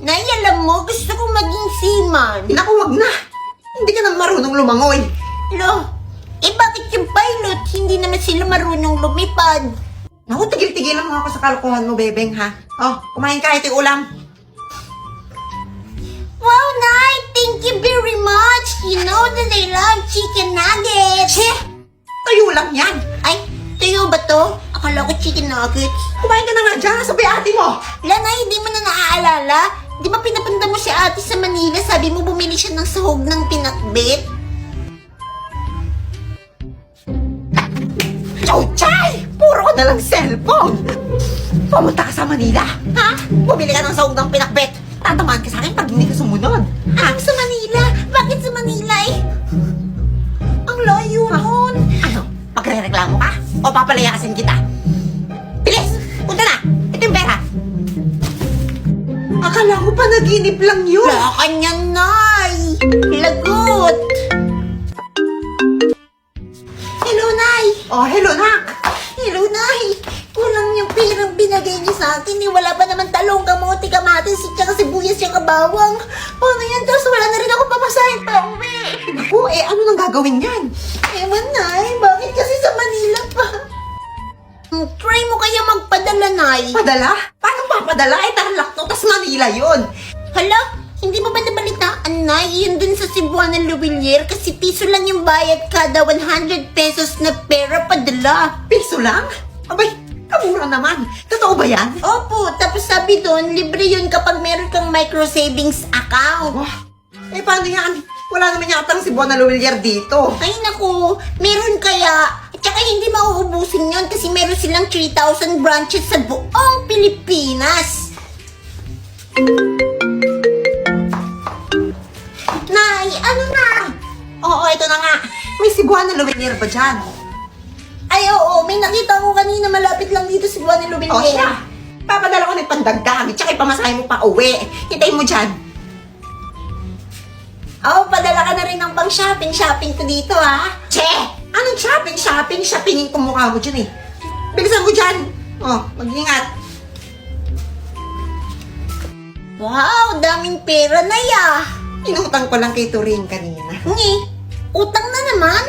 Nay, alam mo, gusto ko maging seaman. Naku, wag na. Hindi ka na marunong lumangoy. Lo, bakit yung pilot, hindi naman sila marunong lumipad? Naku, tigil-tigilan mo ako sa kalokohan mo, bebeng, ha? Oh, kumain ka, ito yung ulam. Wow, Nay, thank you very much. You know that I love chicken nuggets. Che! Tayo lang yan. Ay, tuyo ba to? Akala ko chicken nuggets. Kumain ka na nga dyan, sabi ate mo. Lanay, hindi mo na naaalala? Di ba pinapunta mo si ate sa Manila, sabi mo bumili siya ng sahog ng pinakbit? Chochay! Puro ko na lang cellphone. Pumunta ka sa Manila, ha? Bumili ka ng sahog ng pinakbet. Tatamaan ka sa akin pag hindi ka sumunod. Sa Manila? Bakit sa Manila Ang layo nun. Ano? Pagre-reklamo ka? O papalayasin kita? Bilis! Punta na! Ito yung pera! Akala ko pa naginip lang yun. Wala ka niyan, Nay. Lagot. Hello, Nay. Oh, hello, nak! Hello, Nay. Kulang yung pirang binagay niyo sa akin. Wala pa naman talong, kamote, kamatis, tsaka sibuyas yung kabawang. Paano yan? Tapos wala na rin ako papasahin pa uwi. Naku, ano nang gagawin yan? Ewan, Nay. Bakit kasi sa Manila pa? Try mo kaya magpadala, Nay. Padala? Paano papadala? Tarlac to, tas Manila yun. Hala, hindi mo ba nabalitaan, Nay? Yun dun sa Cebuana Luwilier kasi piso lang yung bayad kada 100 pesos na pera padala. Piso lang? Abay, kamura naman. Totoo ba yan? Opo, tapos sabi doon, libre yun kapag meron kang micro savings account. Oh, paano yan? Wala naman yata ang Cebuana Luwilier dito. Ay naku, meron kaya. At saka hindi mauubusin yun kasi meron silang 3,000 branches sa buong Pilipinas. Nay, ano na? Oo, ito na nga. May Cebuana Luwilier ba dyan? Ay oo, may nakita ko kanina malapit lang dito si Buwan Luwilier. O siya, papadala ko ng pandagdag, tsaka ipamasahe mo pa uwi. Hintayin mo dyan. Padala ka na rin ng pang-shopping ko dito, ha? Che! Anong shopping? Shoppingin ko mukha mo dyan eh. Bilisan ko dyan. Oh, mag-ingat. Wow, daming pera na ya. Inutang ko lang kay Turing kanina. Ngi, utang na naman?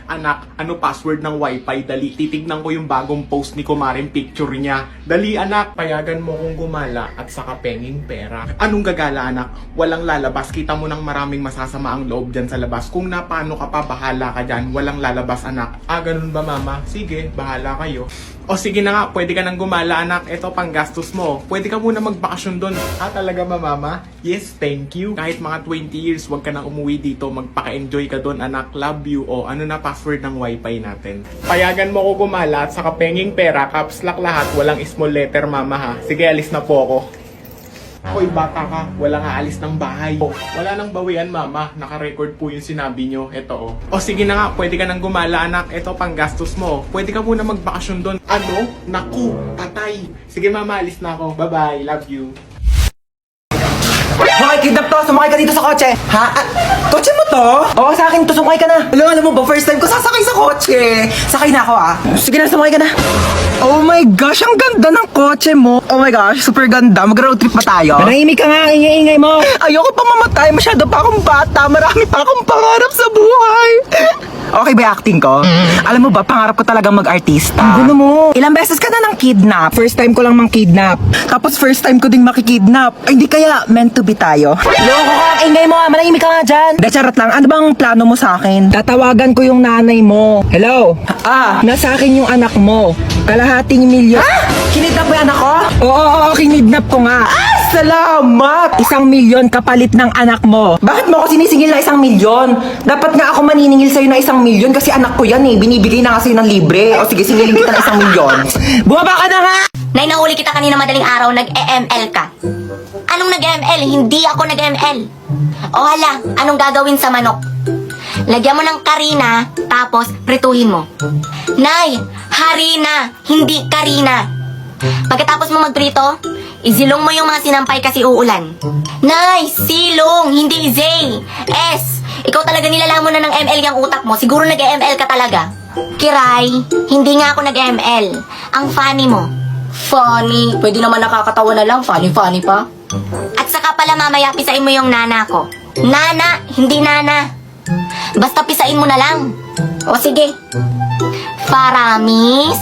Anak, ano password ng wifi? Dali, titignan ko yung bagong post ni Kumarin picture niya. Dali anak, payagan mo kong gumala at saka penging pera. Anong gagala anak? Walang lalabas. Kita mo nang maraming masasama ang loob dyan sa labas. Kung napano ka pa, bahala ka dyan. Walang lalabas anak. Ganun ba mama? Sige, bahala kayo. O sige na nga, pwede ka nang gumala anak. Ito pang gastos mo. Pwede ka muna magbakasyon doon. Talaga ba mama? Yes, thank you. Kahit mga 20 years, wag ka nang umuwi dito. Magpaka-enjoy ka doon anak. Love you. O ano na password ng wifi natin? Payagan mo ko gumala at saka penging pera. Caps lock lahat. Walang small letter mama ha. Sige, alis na po ako. Hoy bata ka, walang aalis ng bahay. Wala nang bawian mama, naka-record po yung sinabi nyo. Ito O sige na nga, pwede ka nang gumala anak. Ito pang gastos mo. Pwede ka muna magbakasyon doon. Ano? Naku, patay. Sige mama, alis na ako. Bye bye, love you. Hoy, kidnap to! Sumakay ka dito sa kotse! Ha? Kotse mo to? Oo, sa akin to, sumakay ka na! Alam mo ba, first time ko sasakay sa kotse. Sakay na ako Sige na, sumakay ka na! Oh my gosh, ang ganda ng kotse mo! Oh my gosh, super ganda! Mag-road trip pa tayo! Manahimik ka nga, ingay-ingay mo! Ayoko pa mamatay, masyado pa akong bata, marami pa akong pangarap sa buhay! Okay ba yung acting ko? Alam mo ba, pangarap ko talagang mag-artista. Ang gulo mo! Ilang beses ka na nang kidnap? First time ko lang mang kidnap. Tapos first time ko ding makikidnap. Ay, di kaya meant to be tayo? Loko ka, ingay mo manahimik ka nga dyan! De, charot lang, ano bang plano mo sa akin? Tatawagan ko yung nanay mo. Hello? Nasa akin yung anak mo. Kalahating milyon. Kinidnap mo yung anak ko? Oo, kinidnap ko nga. Salamat! 1 milyon kapalit ng anak mo. Bakit mo ako sinisingil na 1 milyon? Dapat nga ako maniningil sa'yo na 1 milyon kasi anak ko yan eh. Binibigay na nga sa'yo ng libre. O sige, singilin kita ng 1 milyon. Bumaba ka na nga! Nay, nahuli kita kanina madaling araw, nag-EML ka. Anong nag-EML? Hindi ako nag-EML. O hala, anong gagawin sa manok? Lagyan mo ng karina, tapos prituhin mo. Nay, harina, hindi karina. Pagkatapos mo magprito, isilong mo yung mga sinampay kasi uulan. Nay, silong, hindi zay. S, ikaw talaga nilalamon na ng ML yung utak mo. Siguro nag-ML ka talaga. Kiray, hindi nga ako nag-ML. Ang funny mo. Funny. Pwede naman nakakatawa na lang. Funny pa. At saka pala mamaya pisain mo yung nana ko. Nana, hindi nana. Basta pisain mo na lang. O sige. Paramis.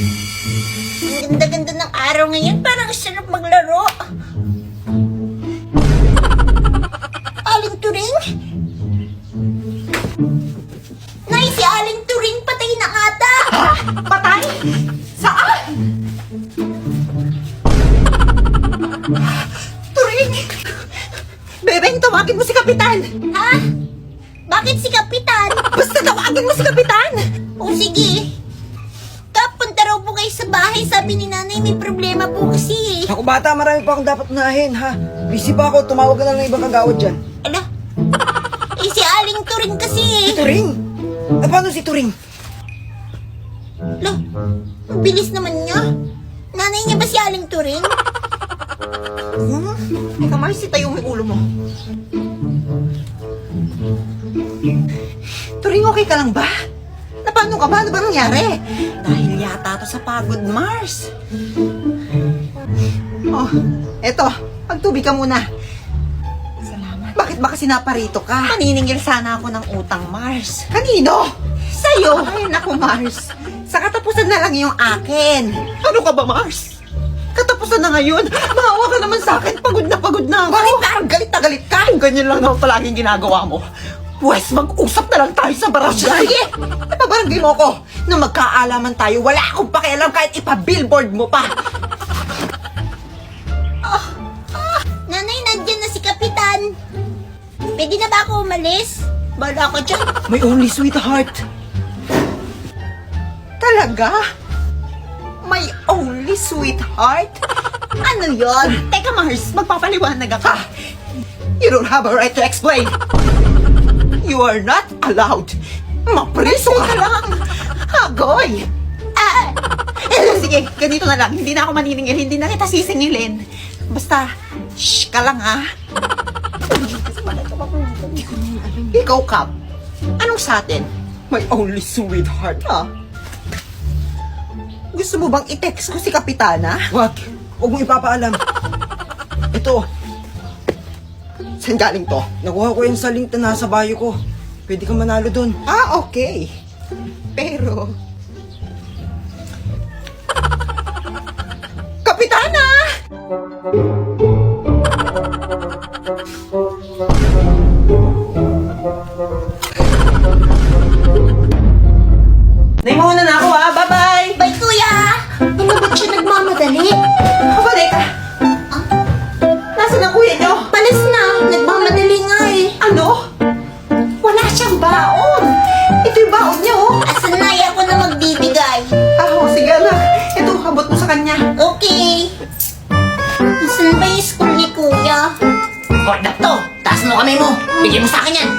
Ang ganda-ganda ng araw ngayon. Parang sarap maglaro. Aling Turing? Nay, si Aling Turing patay na ata. Patay? Saan? Turing! Bebeng, tawagin mo si Kapitan! Ha? Bakit si Kapitan? Basta tawagin mo si Kapitan! O sige. Kapunta raw po kayo sa bahay. Sabi ni nanay may problema po kasi. Ako bata, marami pa akong dapat unahin, ha? Busy pa ako, tumawag ka lang ng ibang kagawad dyan. Ala? Eh si Aling Turing kasi. Turing? Paano si Turing? Ala, ang bilis naman niya. Nanay niya ba si Aling Turing? Teka, Mars, itayo mo yung ulo mo. Turing, okay ka lang ba? Paano ka ba? Ano ba nangyari? Dahil yata to sa pagod, Mars. Oh, eto. Pagtubig ka muna. Salamat. Bakit ba kasi naparito ka? Maniningil sana ako ng utang, Mars. Kanino? Sa'yo. Ay, naku, Mars. Sa katapusan na lang yung akin. Ano ka ba, Mars? Katapusan na ngayon. Maawa ka naman sa akin. Pagod na ako. Bakit parang galit na galit ka? Ganyan lang naman palaging ginagawa mo. Pwes, mag-usap na lang tayo sa barangay. Sige! Ipabarangay mo ko. Nung magkaalaman tayo, wala akong pakialam kahit ipa-billboard mo pa. Nanay, nandyan na si Kapitan. Pwede na ba ako umalis? Bala ka dyan. My only sweetheart. Talaga? My only sweetheart? Ano yon? Teka, Mars, magpapaliwanag ako. You don't have a right to explain. You are not allowed. Mapriso ka lang. Agoy. Sige, ganito na lang. Hindi na ako maniningil. Hindi na kita sisingilin. Basta, shh ka lang, ha? Ikaw, Kap. Anong sa atin? My only sweetheart, ha? Gusto mo bang i-text ko si Kapitana? Wag mong ipapaalam. Ito, Saan galing to? nakuha ko yung sa link na nasa bio ko. Pwede kang manalo dun. Ah, okay. Pero... Kapitana! Naimuna na ako, ha? Bye-bye! Bye, kuya! Ano ba't siya nagmamadali? Kabalik ka! Nasaan ang kuya niyo? Palis na! Nagmamadali nga eh! Ano? Wala siyang baon! Ito yung baon niyo, oh! Asan na ako na magbibigay? Sige anak. Ito, abot mo sa kanya. Okay. Asan ba yung school ni kuya? Hold up to. Taas mo kamay mo. Bigyan mo sa akin yan.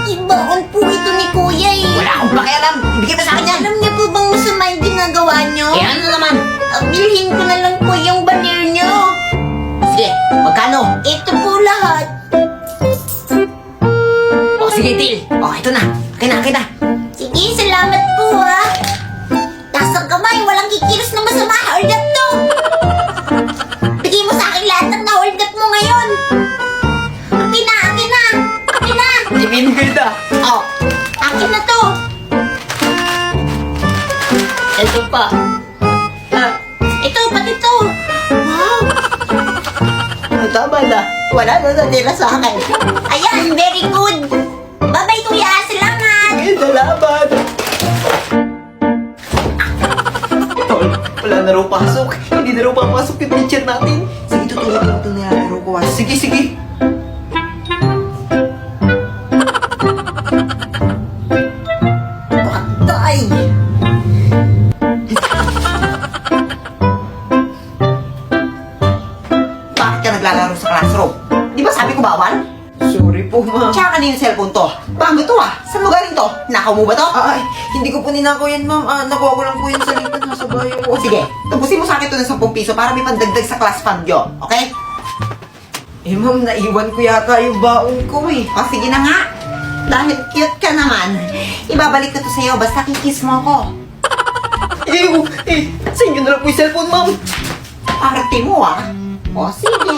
Ibaon po ito ni kuya eh. Wala akong pakialam. Bigyan mo sa akin yan. Alam niyo po bang masama yung ginagawa niyo? Eh ano naman? Bilhin ko na lang po yung balir niyo. Sige, magkano? Ito po lahat. O sige, Til. O, ito na. Akin na. Sige, salamat po ha. Tasang kamay, walang kikilos na masama. Hold up to. Bigay mo sa akin lahat ng na-hold up mo ngayon. Akin na. Ibinigay na. O, Akin na to. ito pa. Ito, pati to. Wow. Tama na. Wala na natira sa akin. Ayan, very good. Bye-bye, kuya. Salamat. Salamat. Tol, wala na raw pasok. Hindi na raw papasok yung teacher natin. Sige, tutulog ko ito nilalaro ko, ha? Sige. Patay. Bakit ka naglalaro sa classroom? Di ba sabi ko bawal? Sorry po, ma'am. Tsaka kanina cellphone to. Bago to ah. Saan mo galing to? Nakaw mo ba to? Ay, hindi ko po ninakaw yan, ma'am. Nakuha ko lang po yung sa link na nasa bio ko. O sige, tapusin mo sa akin to ng 10 piso para may pandagdag sa class fund nyo. Okay? Eh, ma'am, naiwan ko yata yung baon ko eh. O, sige na nga. Dahil cute ka naman, ibabalik ko to sa'yo basta kikiss mo ko. Sa inyo na lang po yung cellphone, ma'am. Arte mo ah. O, sige.